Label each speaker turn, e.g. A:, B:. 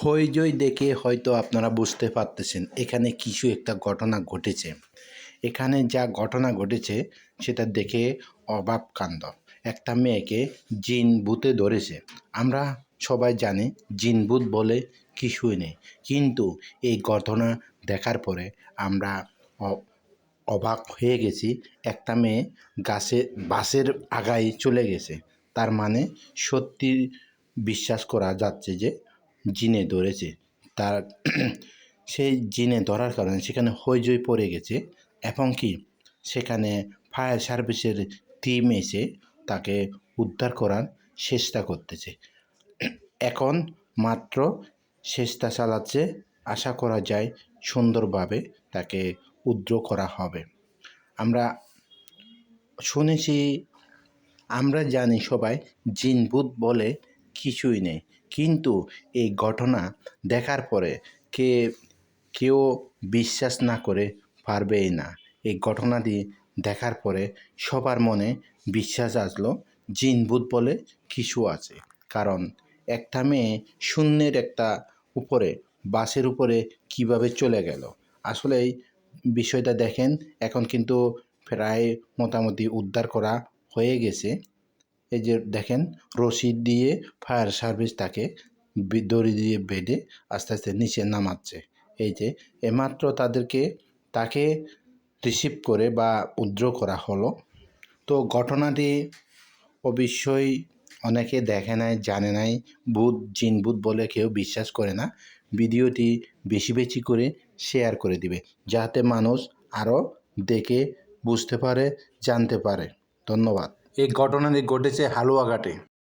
A: হইচই দেখে হয়তো আপনারা বুঝতে পারতেছেন এখানে কিছু একটা ঘটনা ঘটেছে। এখানে যা ঘটনা ঘটেছে সেটা দেখে অবাক কাণ্ড। একটা মেয়েকে জিন ভূতে ধরেছে। আমরা সবাই জানি জিন ভূত বলে কিছুই নেই, কিন্তু এই ঘটনা দেখার পরে আমরা অবাক হয়ে গেছি। একটা মেয়ে বাসের আগায় চলে গেছে, তার মানে সত্যি বিশ্বাস করা যাচ্ছে যে জিনে ধরেছে। তার সেই জিনে ধরার কারণে সেখানে হইচই পড়ে গেছে, এবং কি সেখানে ফায়ার সার্ভিসের টিম এসে তাকে উদ্ধার করার চেষ্টা করতেছে। এখন মাত্র চেষ্টা চালাচ্ছে, আশা করা যায় সুন্দরভাবে তাকে উদ্ধার করা হবে। আমরা শুনেছি, আমরা জানি সবাই জিন ভূত বলে কিছুই নেই, কিন্তু এই ঘটনা দেখার পরে কেউ বিশ্বাস না করে পারবেই না। এই ঘটনাটি দেখার পরে সবার মনে বিশ্বাস আসলো জিন ভূত বলে কিছু আছে। কারণ একটা মেয়ে শূন্যের উপরে বাসের উপরে কিভাবে চলে গেল, আসলে এই বিষয়টা দেখেন। এখন কিন্তু প্রায় মোটামুটি উদ্ধার করা হয়ে গেছে। এই যে দেখেন, রশি দিয়ে ফায়ার সার্ভিস তাকে দড়ি দিয়ে বেঁধে আস্তে আস্তে নিচে নামাচ্ছে। এই যে এমাত্র তাকে রিসিভ করে বা উদ্ধার করা হলো। তো ঘটনাটি অবশ্যই অনেকে দেখে নাই, জানে নাই। জিন ভূত বলে কেউ বিশ্বাস করে না। ভিডিওটি বেশি বেশি করে শেয়ার করে দিবে, যাতে মানুষ আরও দেখে বুঝতে পারে, জানতে পারে। ধন্যবাদ। এই ঘটনাটি ঘটেছে হালুয়াঘাটে।